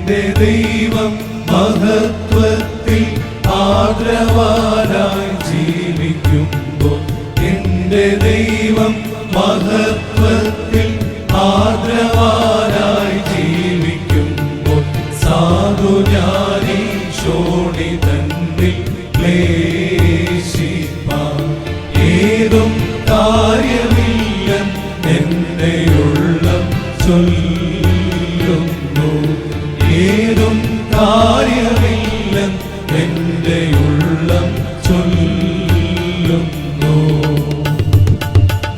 എന്റെ ദൈവം മഹത്വത്തിൽ ആദരവാനായി ജീവിക്കുമ്പോൾ, എന്റെ ദൈവം മഹത്വത്തിൽ ആദരവാനായി ജീവിക്കുമ്പോൾ, സാധു ഞാനീ ശോണിതന്നിൽ ക്ലേശിപ്പാൻ ഏതും കാര്യമില്ല എന്റെ ഉള്ളം ചൊല്ലുന്നു. ഏതും കാര്യമില്ല എന്റെ ഉള്ളം ചൊല്ലുന്നു.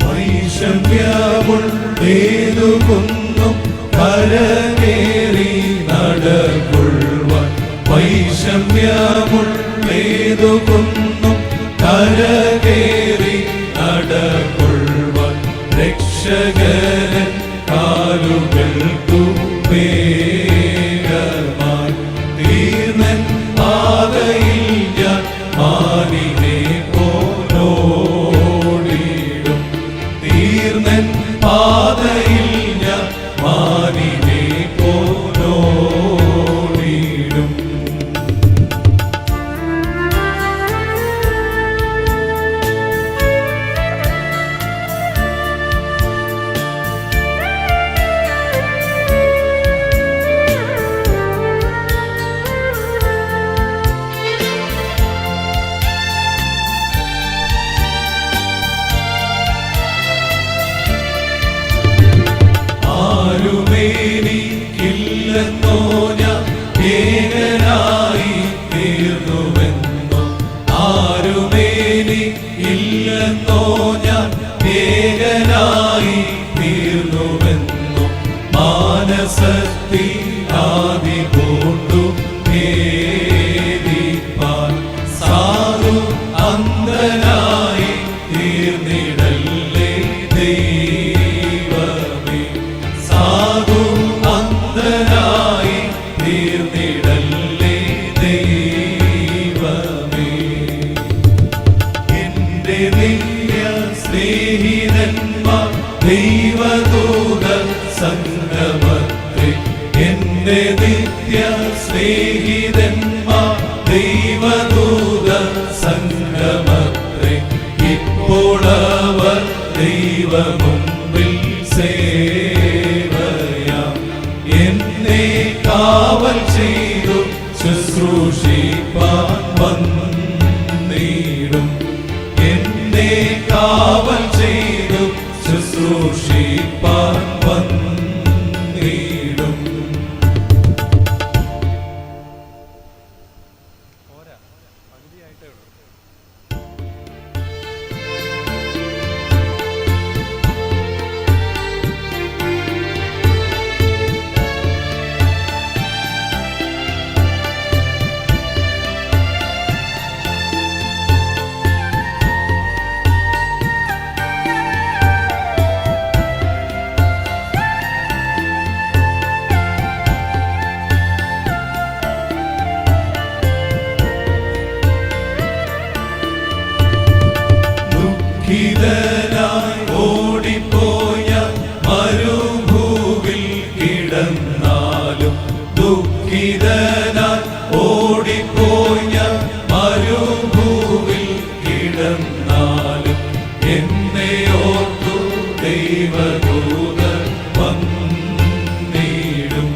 വൈഷമ്യമുള്ളേതുകൊന്നും കരകേറി നടകൊള്ളുവാൻ, വൈഷമ്യമുള്ളേതുകൊന്നും കരകേറി നടകൊള്ളുവാൻ, രക്ഷകരൻ കാലുകൾക്കു വേഗമായി തീർന്നൻ പാതയിൽ ഞാൻ മാനിനെ പോലോടിടും. തീർന്നൻ പാതയിൽ ഞാൻ മാനിനെ പോലോടിടും. ആരുമേനിക്കില്ലെന്നോ ഞാൻ ഏകനായി തീർന്നുവെന്നോ, ആരുമേനിക്കില്ലെന്നോ ഞാൻ ഏകനായി തീർന്നുവെന്നോ, മാനസത്തിൽ ആദി കൊണ്ടു േദിപ്പാൻ സാധു അന്ധനായി തീർന്നിടല്ലേ ദൈവമേ. സാധു അന്ധനായി തീർന്നിടല്ലേ ദൈവമേ. എന്റെ നിത്യ സ്നേഹിതന്മാർ ദൈവദൂത സംഗമത്തിൽ, എന്റെ നിത്യ സ്നേഹിതന്മാർ ദൈവദൂത സംഗമത്തിൽ, ഇപ്പോൾ അവർ ദൈവമുമ്പിൽ സേവയാം എന്നെ കാവൽ ചെയ്തു ശുശ്രൂഷിപ്പാൻ വന്നിടും. എന്നെ കാവൽ ചെയ്തു ശുശ്രൂഷിപ്പാൻ വന്നിടും. ദുഃഖിതനായി ഓടിപ്പോയ മരുഭൂവിൽ കിടന്നാലും, ദുഃഖിതനായി ഓടിപ്പോയ മരുഭൂവിൽ കിടന്നാലും, എന്നെ ഓർത്തു ദൈവദൂതൻ വന്നിടും.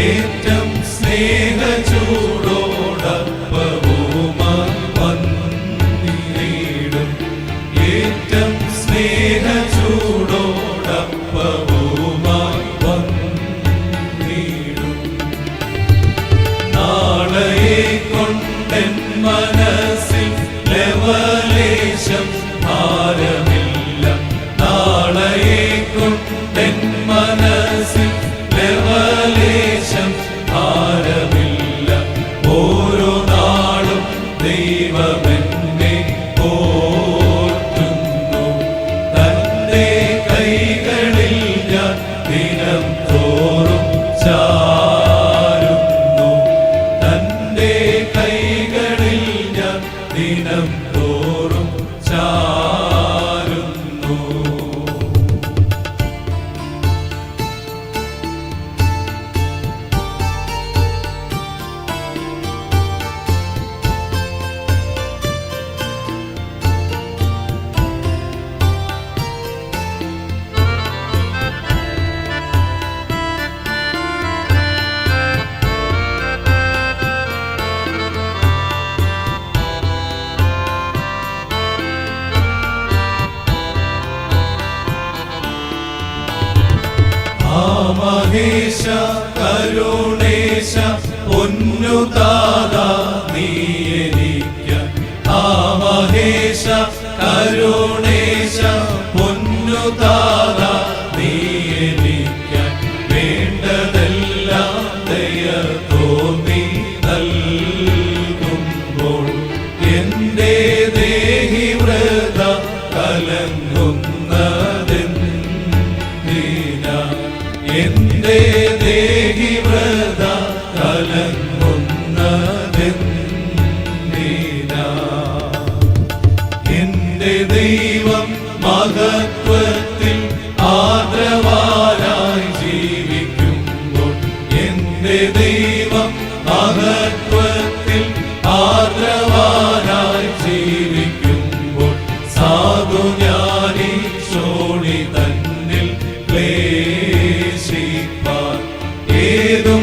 ഏറ്റം സ്നേഹചൂടോടപ്പവുമായി വന്നിടും. ഏറ്റം സ്നേഹചൂടോടപ്പവുമായി വന്നിടും. നാളെയെ കൊണ്ടെൻ മനസ്സിൽ ലവലേശം ഭാരമില്ല. നാളെയെ കൊണ്ടെൻ മനസ്സിൽ ലവലേശം ഭാരമില്ല. ഓരോ നാളും ദൈവമെന്നെ പോറ്റുന്നു. തന്റെ കൈകളിൽ ഞാൻ ദിനം തോറും ചാരുന്നു. തന്റെ കൈകളിൽ ഞാൻ ദിനം തോറും ചാരുന്നു. കരുണേശ പൊന്നുതാത നീ എനിക്കാൻ. ആ മഹേശ കരുണേശ പൊന്നുതാത നീ എനിക്കാൻ. വേണ്ടതെല്ലാം ദയ തോന്നി നൽകുമ്പോൾ എന്റെ ദേഹി വ്രത കലങ്ങുന്നതെന്തിനാ. എന്റെ ദേഹി വ്രത കലങ്ങുന്നതെന്തിനാ. എന്റെ ദൈവം മഹത്വത്തിൽ ആദരവാനായി ജീവിക്കുമ്പോൾ, എന്റെ ദൈവം മഹത്വത്തിൽ ആദരവാനായി ജീവിക്കുമ്പോൾ, സാധു ജ്ഞാനി ശോണി തന്നിൽ ക്ലേശിപ്പാൻ ഏതും